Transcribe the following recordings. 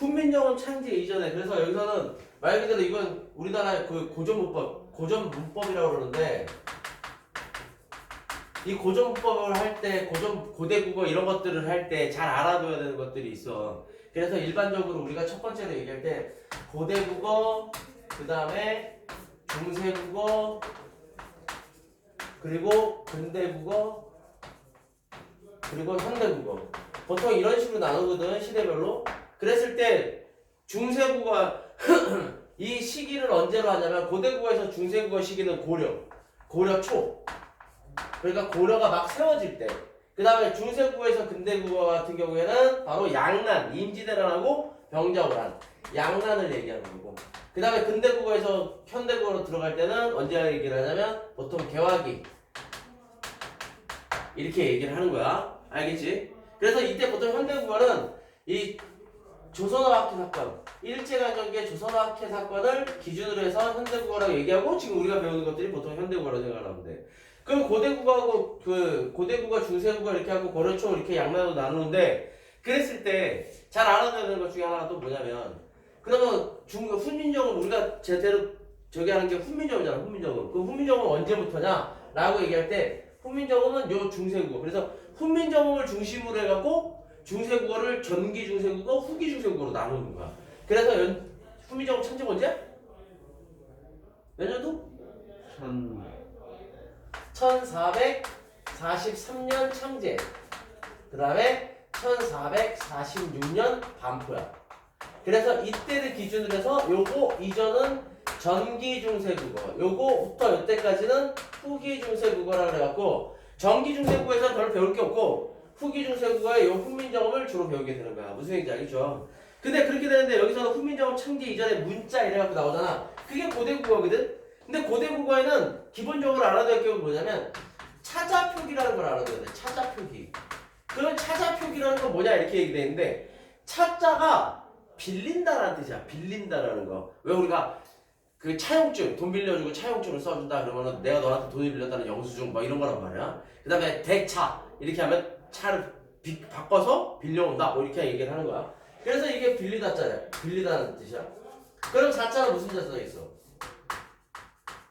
훈민정음 창제 이전에 그래서 여기서는 말 그대로 이건 우리나라의 그 고전 문법이라고 그러는데 이 고전 문법을 할 때 고대 국어 이런 것들을 할 때 잘 알아둬야 되는 것들이 있어. 그래서 일반적으로 우리가 첫 번째로 얘기할 때 고대 국어, 그 다음에 중세 국어, 그리고 근대 국어, 그리고 현대 국어. 보통 이런 식으로 나누거든, 시대별로. 그랬을 때 중세 국어 이 시기를 언제로 하냐면 고대 국어에서 중세 국어 시기는 고려 초. 그러니까 고려가 막 세워질 때. 그 다음에 중세 국어에서 근대 국어 같은 경우에는 바로 양난, 임진왜란하고 병자호란, 양난을 얘기하는 거고. 그 다음에 근대 국어에서 현대 국어로 들어갈 때는 언제 얘기를 하냐면 보통 개화기 이렇게 얘기를 하는 거야. 알겠지? 그래서 이때 보통 현대 국어는 이 조선어학회 사건, 일제강점기의 조선어학회 사건을 기준으로 해서 현대 국어라고 얘기하고 지금 우리가 배우는 것들이 보통 현대 국어라고 생각하면 돼. 그럼 고대 국어하고 고대 국어, 중세 국어 이렇게 하고 고려초 이렇게 양면으로 나누는데 그랬을 때 잘 알아둬야 되는 것 중에 하나가 또 뭐냐면 그러면 훈민정음 우리가 제대로 저기 하는 게 훈민정음이잖아. 훈민정음. 그 훈민정음은 언제부터냐? 라고 얘기할 때 훈민정음은 요 중세 국어. 그래서 훈민정음을 중심으로 해갖고 중세 국어를 전기 중세 국어, 후기 중세 국어로 나누는 거야. 그래서 훈민정음 창제가 언제? 몇 년도? 1443년 창제. 그 다음에 1446년 반포야. 그래서 이때를 기준으로 해서 요거 이전은 전기 중세 국어, 요거부터 요때까지는 후기 중세 국어라 그래갖고 전기 중세 국어에서는 별 배울 게 없고 후기 중세 국어에 요 훈민정음을 주로 배우게 되는 거야. 무슨 얘기인지 알겠죠? 근데 그렇게 되는데 여기서는 훈민정음 창제 이전에 문자 이래갖고 나오잖아. 그게 고대 국어거든? 근데 고대 국어에는 기본적으로 알아둬야 할 게 뭐냐면 차자표기라는 걸 알아둬야 돼. 차자표기. 그럼 차자표기라는 건 뭐냐 이렇게 얘기돼 있는데 차자가 빌린다라는 뜻이야. 빌린다라는 거. 왜 우리가 그 차용증 돈 빌려주고 차용증을 써준다 그러면은 내가 너한테 돈을 빌렸다는 영수증 막 이런 거란 말이야. 그 다음에 대차 이렇게 하면 차를 바꿔서 빌려온다 뭐 이렇게 얘기를 하는 거야. 그래서 이게 빌리다자야. 빌리다는 뜻이야. 그럼 자자는 무슨 자자가 있어?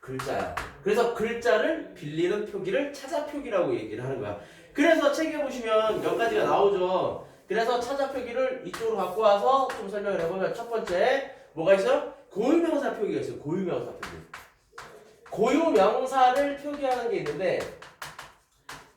글자야. 그래서 글자를 빌리는 표기를 차자표기라고 얘기를 하는 거야. 그래서 책에 보시면 몇 가지가 나오죠. 그래서 차자표기를 이쪽으로 갖고 와서 좀 설명을 해보면 첫 번째 뭐가 있어요? 고유명사 표기가 있어요. 고유명사 표기. 고유명사를 표기하는 게 있는데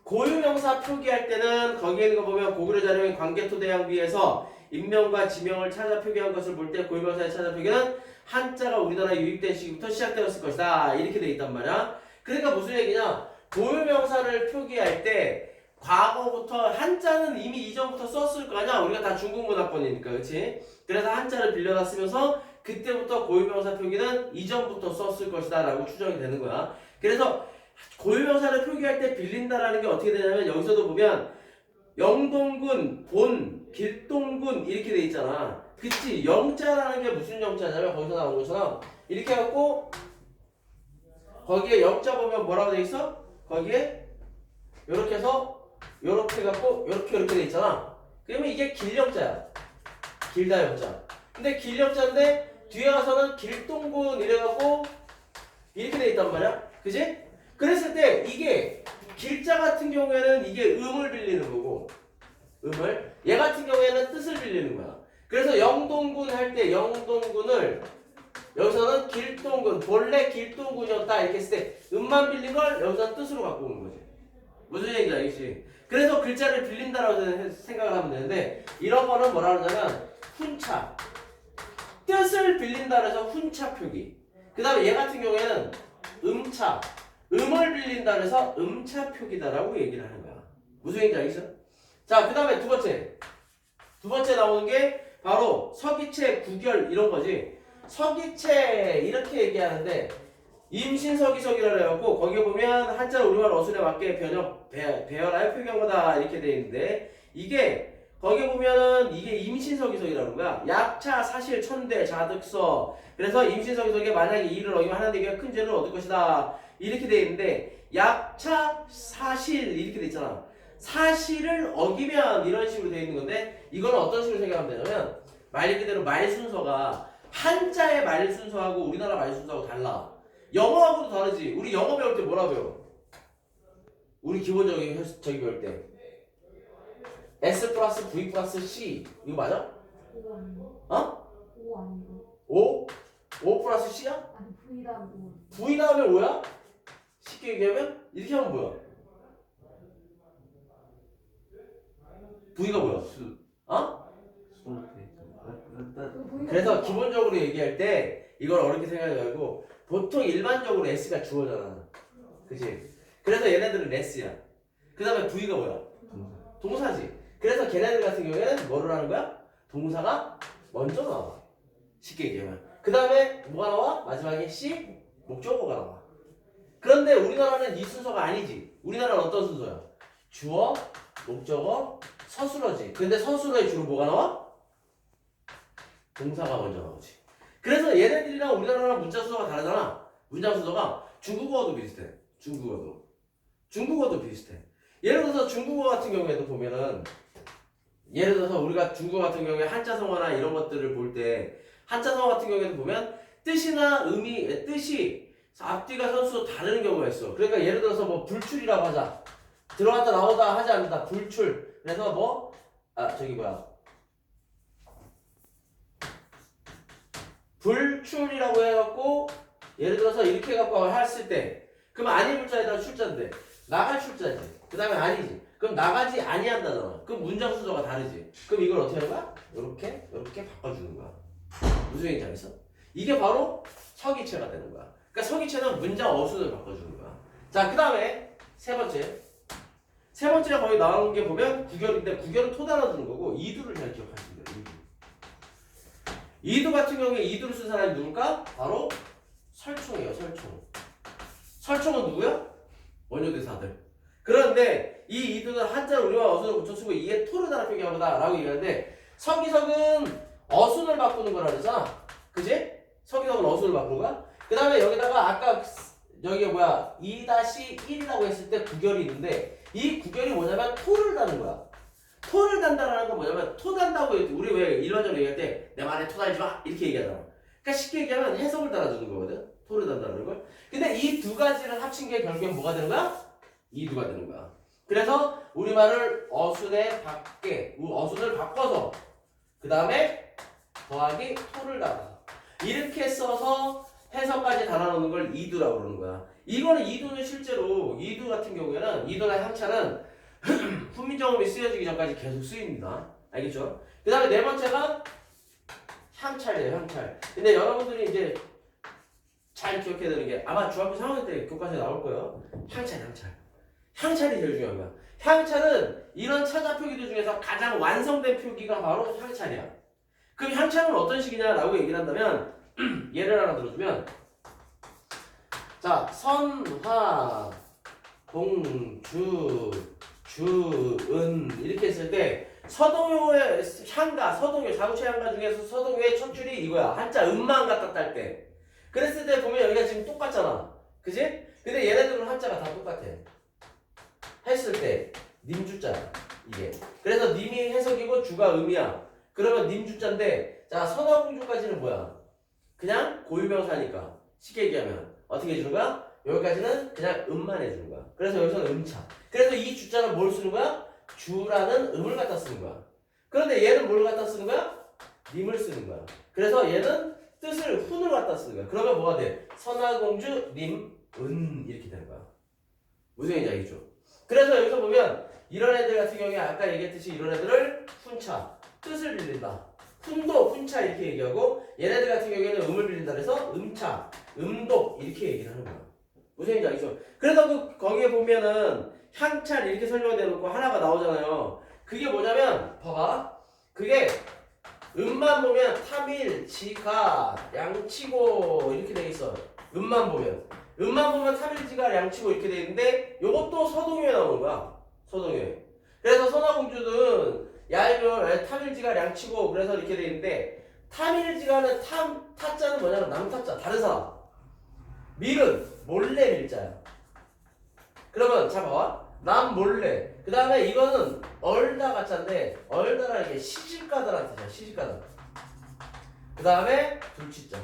고유명사 표기할 때는 거기에 있는 거 보면 고구려 자료인 관계토대양비에서 인명과 지명을 찾아 표기한 것을 볼 때 고유명사의 찾아 표기는 한자가 우리나라에 유입된 시기부터 시작되었을 것이다. 이렇게 돼 있단 말이야. 그러니까 무슨 얘기냐? 고유명사를 표기할 때 과거부터 한자는 이미 이전부터 썼을 거 아니야? 우리가 다 중국문화권이니까, 그렇지? 그래서 한자를 빌려다 쓰면서 그때부터 고유명사 표기는 이전부터 썼을 것이다 라고 추정이 되는 거야. 그래서 고유명사를 표기할 때 빌린다라는 게 어떻게 되냐면 여기서도 보면 영동군, 본, 길동군 이렇게 돼 있잖아. 그치? 영자라는 게 무슨 영자냐면 거기서 나온 것처럼 이렇게 해갖고 거기에 영자 보면 뭐라고 돼 있어? 거기에 요렇게 해서 요렇게 해갖고 요렇게 돼 있잖아. 그러면 이게 길영자야. 길다 영자. 근데 길영자인데 뒤에 가서는 길동군 이래갖고 이렇게 돼 있단 말이야. 그치? 그랬을 때 이게 길자 같은 경우에는 이게 음을 빌리는 거고 음을 얘 같은 경우에는 뜻을 빌리는 거야. 그래서 영동군 할 때 영동군을 여기서는 길동군 본래 길동군이었다 이렇게 했을 때 음만 빌린 걸 여기서 뜻으로 갖고 오는 거지. 무슨 얘기인지 알겠지? 그래서 글자를 빌린다라고 생각을 하면 되는데 이런 거는 뭐라 그러냐면 훈차 뜻을 빌린다 그래서 훈차 표기. 그 다음에 얘 같은 경우에는 음차 음을 빌린다 그래서 음차 표기다라고 얘기를 하는 거야. 무슨 얘기인지 알겠어? 자, 그 다음에 두 번째 나오는 게 바로 서기체, 구결 이런 거지. 서기체 이렇게 얘기하는데 임신서기석이라고 해갖고 거기에 보면 한자로 우리말 어순에 맞게 배열하여 표기한 이렇게 돼 있는데 이게 거기에 보면은 이게 임신서기석이라는 거야. 약차, 사실, 천대, 자득서. 그래서 임신서기석에 만약에 이를 어기면 하나님 내게 큰 죄를 얻을 것이다. 이렇게 돼 있는데 약차, 사실 이렇게 돼 있잖아. 사실을 어기면 이런 식으로 돼 있는 건데 이거는 어떤 식으로 생각하면 되냐면 말 그대로 말 순서가 한자의 말 순서하고 우리나라 말 순서하고 달라. 영어하고도 다르지. 우리 영어 배울 때 뭐라 배워? 우리 기본적인 저기 배울 때 S 플러스 V 플러스 C 이거 맞아? O 아니고? 어? O 아니고? 5? 5 플러스 C야? 아니 V 다음 O. V 다음에 5야? 쉽게 얘기하면 이렇게 하면 뭐야? V가 뭐야? 수. 어? V가 그래서 뭐야? 기본적으로 얘기할 때 이걸 어렵게 생각하지 말고 보통 일반적으로 S가 주어잖아. 그치? 그래서 얘네들은 S야. 그 다음에 V가 뭐야? 동사지. 그래서 걔네들 같은 경우에는 뭐를 하는 거야? 동사가 먼저 나와. 쉽게 얘기하면. 그 다음에 뭐가 나와? 마지막에 C? 목적어가 나와. 그런데 우리나라는 이 순서가 아니지. 우리나라는 어떤 순서야? 주어, 목적어, 서술어지. 근데 서술어에 주로 뭐가 나와? 동사가 먼저 나오지. 그래서 얘네들이랑 우리나라랑 문자 순서가 다르잖아. 문장 순서가 중국어도 비슷해. 중국어도 비슷해. 예를 들어서 중국어 같은 경우에도 보면은 예를 들어서 우리가 중국어 같은 경우에 한자 성어나 이런 것들을 볼 때 한자 성어 같은 경우에도 보면 뜻이나 뜻이 앞뒤가 선수 다른 경우가 있어. 그러니까 예를 들어서 뭐 불출이라고 하자. 들어갔다 나오다 하지 않는다. 불출. 그래서 불출이라고 해갖고 예를 들어서 이렇게 해갖고 했을 때 그럼 아니 문자에다 출자인데 나갈 출자지. 그 다음에 아니지. 그럼 나가지 아니한다잖아. 그럼 문장 순서가 다르지. 그럼 이걸 어떻게 하는 거야? 요렇게 바꿔주는 거야. 무슨 얘기인지 알겠어? 이게 바로 서기체가 되는 거야. 그러니까 서기체는 문장 어순을 바꿔주는 거야. 자, 그 다음에 세 번째가 거기 나오는 게 보면 구결인데 구결은 토 달아주는 거고 이두를 잘 기억하시면 돼요. 이두 같은 경우에 이두를 쓴 사람이 누굴까? 바로 설총이에요. 설총은 누구야? 원효대사들. 그런데 이 이두는 한자를 우리와 어순을 붙여 쓰고 이게 토를 달아 표기한 거다 라고 얘기하는데 서기석은 어순을 바꾸는 거라 그러잖아. 그지? 서기석은 어순을 바꾸는 거야. 그 다음에 여기다가 아까 여기 2-1이라고 했을 때 구결이 있는데 이 구결이 뭐냐면 토를 다는 거야. 토를 단다라는 건 뭐냐면 토 단다고 우리 왜 일반적으로 얘기할 때 내 말에 토 달지 마 이렇게 얘기하잖아. 그러니까 쉽게 얘기하면 해석을 달아주는 거거든. 토를 단다는 걸. 근데 이 두 가지를 합친 게 결국엔 뭐가 되는 거야? 이두가 되는 거야. 그래서 우리말을 어순에 밖에 어순을 바꿔서 그 다음에 더하기 토를 달아서 이렇게 써서 해석까지 달아놓는 걸 이두라고 그러는 거야. 이거는 이두는 실제로 이두 같은 경우에는 이두나 향차는 훈민정음이 쓰여지기 전까지 계속 쓰입니다. 알겠죠? 그 다음에 네 번째가 향찰이에요. 향찰. 근데 여러분들이 이제 잘 기억해야 되는 게 아마 중학교 3학년 때 교과서에 나올 거예요. 향찰이 제일 중요한 거야. 향찰은 이런 차자 표기들 중에서 가장 완성된 표기가 바로 향찰이야. 그럼 향찰은 어떤 식이냐라고 얘기를 한다면 예를 하나 들어주면 자 선화 공주 주은 이렇게 했을 때 서동요의 향가 서동요 자구체 향가 중에서 서동요의 첫 줄이 이거야. 한자 음만 갖다 딸 때 그랬을 때 보면 여기가 지금 똑같잖아. 그지? 근데 얘네들은 한자가 다 똑같아. 했을 때 님주자야 이게. 그래서 님이 해석이고 주가 음이야. 그러면 님주자인데 자 선화공주까지는 뭐야? 그냥 고유명사니까 쉽게 얘기하면 어떻게 해주는 거야? 여기까지는 그냥 음만 해주는 거야. 그래서 여기서는 음차. 그래서 이 주자는 뭘 쓰는 거야? 주라는 음을 갖다 쓰는 거야. 그런데 얘는 뭘 갖다 쓰는 거야? 님을 쓰는 거야. 그래서 얘는 뜻을 훈을 갖다 쓰는 거야. 그러면 뭐가 돼? 선화공주 님 은 이렇게 되는 거야. 무슨 얘기인지 알겠죠? 그래서 여기서 보면 이런 애들 같은 경우에 아까 얘기했듯이 이런 애들을 훈차 뜻을 빌린다. 훈도 훈차 이렇게 얘기하고 얘네들 같은 경우에는 음을 빌린다 그래서 음차 음독 이렇게 얘기를 하는 거야. 무슨 얘기인지 알겠죠? 그래서 거기에 보면은 향찰 이렇게 설명돼 놓고 하나가 나오잖아요. 그게 뭐냐면 봐봐. 그게 음만 보면 탐일, 지가, 양치고 이렇게 돼 있어. 음만 보면 탐일, 지가, 양치고 이렇게 돼 있는데 요것도 서동요에 나오는 거야. 서동요에. 그래서 선화공주는 얄별, 탐일, 지가, 양치고 그래서 이렇게 돼 있는데 탐일, 지가는 타자는 뭐냐면 남타자 다른 사람. 밀은 몰래 밀자야. 그러면 자 봐봐. 남 몰래. 그 다음에 이거는 얼다 가짜인데 얼다라는 게 시집가다라는 뜻이야. 시집가다. 그 다음에 불치자.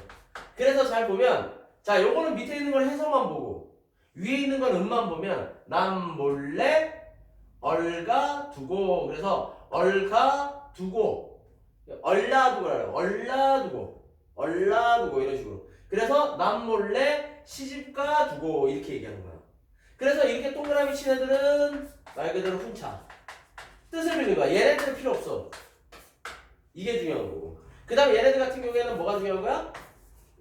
그래서 잘 보면 자 요거는 밑에 있는 걸 해석만 보고 위에 있는 건 음만 보면 남 몰래 얼가 두고 그래서 얼가 두고 얼라두고라고 얼라두고 이런 식으로 그래서 남 몰래 시집가 두고 이렇게 얘기하는 거야. 그래서 이렇게 동그라미 친 애들은 말 그대로 훈차 뜻을 빌는 거야. 얘네들은 필요 없어. 이게 중요한 거고 그 다음 얘네들 같은 경우에는 뭐가 중요한 거야?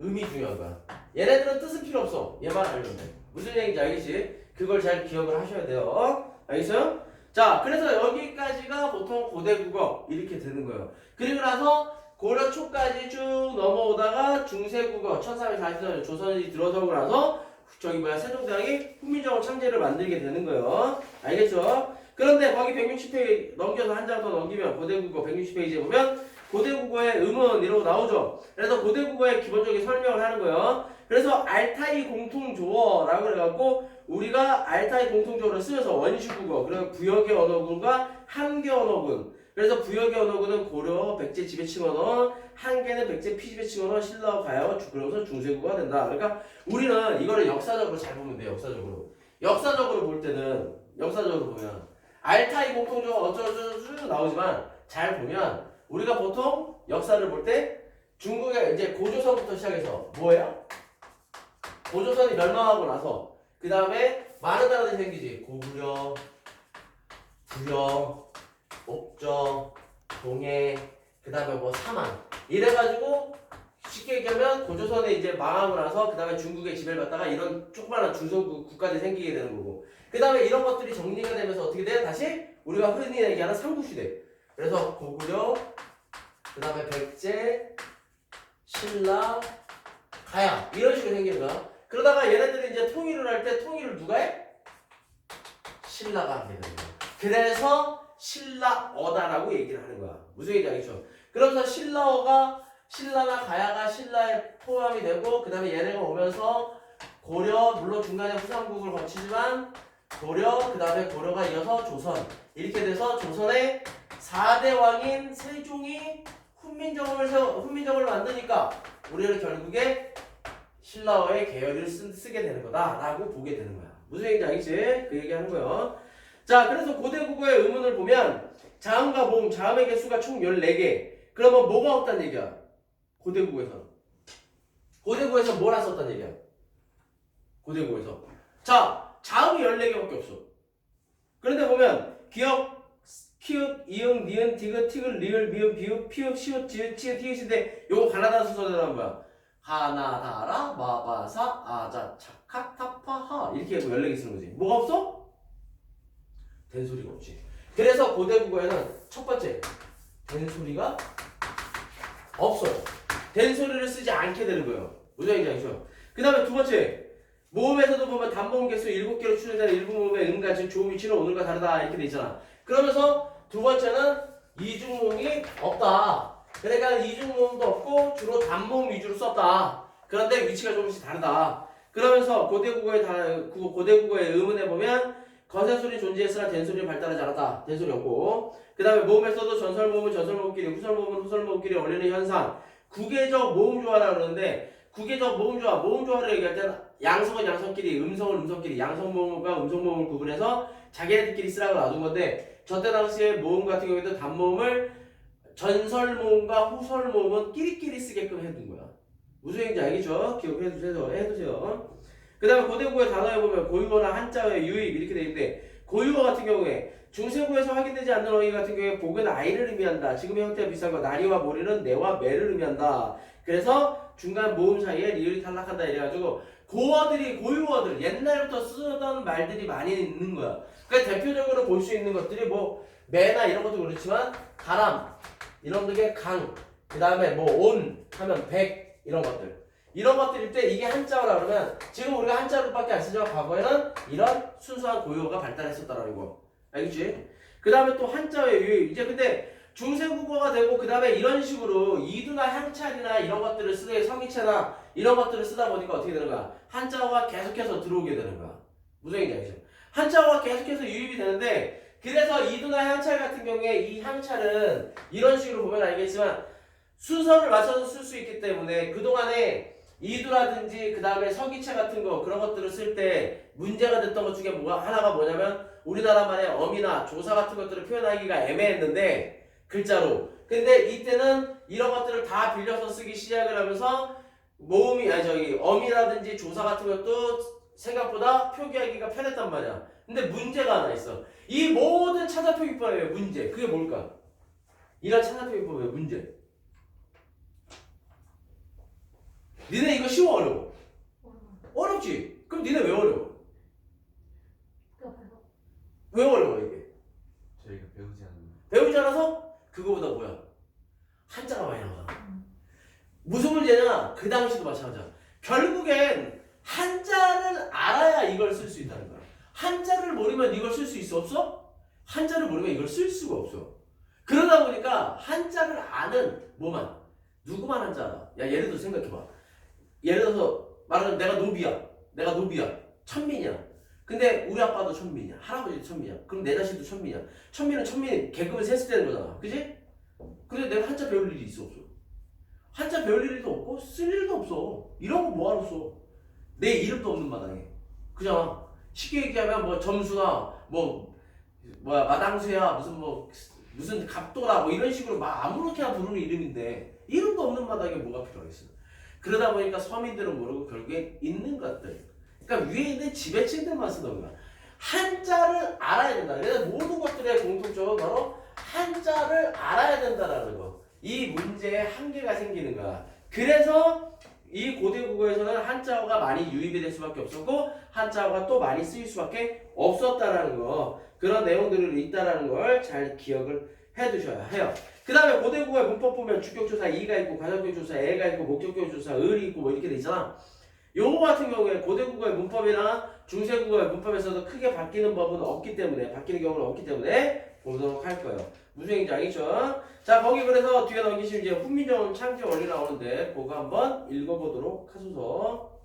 음이 중요한 거야. 얘네들은 뜻은 필요 없어. 얘만 알면 돼. 무슨 얘기인지 알겠지? 그걸 잘 기억을 하셔야 돼요. 알겠어요? 자, 그래서 여기까지가 보통 고대국어 이렇게 되는 거예요. 그리고 나서 고려 초까지 쭉 넘어오다가 중세국어 1340년 조선이 들어서고 나서 저기 세종대왕이 훈민정음 창제를 만들게 되는 거예요. 알겠죠? 그런데 거기 160페이지 넘겨서 한 장 더 넘기면 고대국어 160페이지에 보면 고대국어의 음은 이러고 나오죠. 그래서 고대국어의 기본적인 설명을 하는 거예요. 그래서 알타이 공통조어라고 그래갖고 우리가 알타이 공통조어를 쓰면서 원시국어 그리고 부역의 언어군과 한계 언어군 그래서 부역의 언어군은 고려, 백제, 지배층 언어 한계는 백제, 피지배층 언어, 신라어, 가야어, 그러면서 중세국어가 된다. 그러니까 우리는 이거를 역사적으로 잘 보면 돼요. 역사적으로 볼 때는 역사적으로 보면 알타이 공통조어 어쩌고저쩌고 나오지만 잘 보면 우리가 보통 역사를 볼 때 중국의 이제 고조선부터 시작해서 뭐예요? 고조선이 멸망하고 나서 그 다음에 많은 나라들이 생기지. 고구려, 부여, 옥저, 동해, 그 다음에 뭐 사만 이래가지고 쉽게 얘기하면 고조선에 이제 망하고 나서 그 다음에 중국의 지배를 받다가 이런 조그마한 중소국 국가들이 생기게 되는 거고 그 다음에 이런 것들이 정리가 되면서 어떻게 돼? 다시 우리가 흔히 얘기하는 삼국시대. 그래서 고구려, 그 다음에 백제, 신라, 가야 이런 식으로 생기는 거야. 그러다가 얘네들이 이제 통일을 할 때 통일을 누가 해? 신라가 하게 되는 거야. 그래서 신라어다라고 얘기를 하는 거야. 무슨 얘기인지 알겠죠? 그러면서 신라나 가야가 신라에 포함이 되고 그 다음에 얘네가 오면서 고려 물론 중간에 후삼국을 거치지만 고려 그 다음에 고려가 이어서 조선 이렇게 돼서 조선의 4대 왕인 세종이 훈민정음을 만드니까 우리는 결국에 신라어의 계열을 쓰게 되는 거다라고 보게 되는 거야. 무슨 얘기인지 알겠지? 그 얘기하는 거예요. 자, 그래서 고대국어의 의문을 보면 자음과 모음, 자음의 개수가 총 14개. 그러면 뭐가 없다는 얘기야? 고대국어에서 뭘 안 썼다는 얘기야? 고대국어에서. 자, 자음이 14개밖에 없어. 그런데 보면 기역, 키읔, 이응, 니은, 디귿, 티귿, 리을, 미음, 비읍, 피읍, 시옷, 지읒, 치읓, 티읕인데 요거 가나다 순서대로 뭐야? 하나다라, 마바사, 아자, 착하, 타파, 하 이렇게 14개 쓰는 거지. 뭐가 없어? 된소리가 없지. 그래서 고대국어에는 첫 번째 된소리가 없어요. 된소리를 쓰지 않게 되는 거예요. 무슨 얘기인지 알죠? 그 다음에 두 번째 모음에서도 보면 단모음 개수 7개로 추정되는 일부 모음의 음과 즉 조음 위치는 오늘과 다르다 이렇게 돼 있잖아. 그러면서 두 번째는 이중모음이 없다. 그러니까 이중모음도 없고 주로 단모음 위주로 썼다. 그런데 위치가 조금씩 다르다. 그러면서 고대국어의 의문에 보면 거센소리 존재했으나 된소리는 발달하지 않았다. 된소리 없고 그 다음에 모음에서도 전설모음은 전설모음끼리 후설모음은 후설모음끼리 어울리는 현상 구개적 모음조화라고 그러는데 구개적 모음조화를 얘기할 때는 양성은 양성끼리 음성은 음성끼리 양성모음과 음성모음을 구분해서 자기네들끼리 쓰라고 놔둔 건데 저때 당시에 모음 같은 경우에도 단모음을 전설모음과 후설모음은 끼리끼리 쓰게끔 해둔 거야. 무슨 얘기인지 알겠죠? 기억해두세요. 그 다음에 고대국어의 단어에 보면 고유어나 한자어의 유입 이렇게 되어 있는데 고유어 같은 경우에 중세국어에서 확인되지 않는 어휘 같은 경우에 복은 아이를 의미한다. 지금의 형태와 비슷한 거 나리와 모리는 내와 매를 의미한다. 그래서 중간 모음 사이에 리을이 탈락한다 이래가지고 고유어들 옛날부터 쓰던 말들이 많이 있는 거야. 그러니까 대표적으로 볼 수 있는 것들이 뭐 매나 이런 것도 그렇지만 가람 이런 게 강, 그 다음에 뭐 온 하면 백 이런 것들일 때 이게 한자어라 그러면 지금 우리가 한자로밖에 안 쓰지만 과거에는 이런 순수한 고유어가 발달했었다라는 거 알겠지? 그 다음에 또 한자어의 유입 이제 근데 중세국어가 되고 그 다음에 이런 식으로 이두나 향찰이나 이런 것들을 쓰되 성기체나 이런 것들을 쓰다 보니까 어떻게 되는 거야? 한자어가 계속해서 들어오게 되는 거야. 무슨 얘기인지 알겠죠? 한자어가 계속해서 유입이 되는데 그래서 이두나 향찰 같은 경우에 이 향찰은 이런 식으로 보면 알겠지만 순서를 맞춰서 쓸 수 있기 때문에 그동안에 이두라든지 그 다음에 서기체 같은 거 그런 것들을 쓸 때 문제가 됐던 것 중에 하나가 뭐냐면 우리나라만의 어미나 조사 같은 것들을 표현하기가 애매했는데 글자로. 근데 이때는 이런 것들을 다 빌려서 쓰기 시작을 하면서 어미라든지 조사 같은 것도 생각보다 표기하기가 편했단 말이야. 근데 문제가 하나 있어. 이 모든 찾아표기법의 문제. 그게 뭘까? 이런 찾아표기법의 문제. 니네 이거 쉬워 어려워? 어렵지? 그럼 니네 왜 어려워? 왜 어려워 이게? 저희가 배우지 않는 배우지 않아서? 그거보다 뭐야? 한자가 많이 나오잖아. 무슨 문제냐? 그 당시도 마찬가지야. 결국엔 한자를 알아야 이걸 쓸 수 있다는 거야. 한자를 모르면 이걸 쓸 수 있어 없어? 한자를 모르면 이걸 쓸 수가 없어. 그러다 보니까 한자를 아는 뭐만? 누구만 한자 알아? 야 예를 들어 생각해봐. 예를 들어서 말하자면 내가 노비야. 천민이야. 근데 우리 아빠도 천민이야. 할아버지도 천민이야. 그럼 내 자식도 천민이야. 천민은 계급을 셌을 때는 거잖아. 그지? 근데 내가 한자 배울 일이 있어 없어? 한자 배울 일도 없고 쓸 일도 없어. 이런 거 뭐하러 써? 내 이름도 없는 마당에. 그잖아. 쉽게 얘기하면 뭐 점수나 마당수야 무슨 갑도라 이런 식으로 막 아무렇게나 부르는 이름인데 이름도 없는 마당에 뭐가 필요하겠어. 그러다 보니까 서민들은 모르고 결국에 있는 것들, 그러니까 위에 있는 지배층들만 쓰던 거야. 한자를 알아야 된다. 그래서 모든 것들의 공통점은 바로 한자를 알아야 된다라는 거. 이 문제에 한계가 생기는 거야. 그래서 이 고대 국어에서는 한자어가 많이 유입이 될 수밖에 없었고 한자어가 또 많이 쓰일 수밖에 없었다라는 거. 그런 내용들을 있다라는 걸 잘 기억을 해두셔야 해요. 그 다음에 고대 국어의 문법 보면 주격조사 이가 있고 과정격조사 애가 있고 목적격조사 을이 있고 이렇게 돼 있잖아. 요거 같은 경우에 고대 국어의 문법이나 중세 국어의 문법에서도 크게 바뀌는 법은 없기 때문에 바뀌는 경우는 없기 때문에 보도록 할 거예요. 무슨 얘기인지 알겠죠? 자 거기 그래서 뒤에 넘기시면 이제 훈민정음 창제 원리 나오는데 그거 한번 읽어보도록 하소서.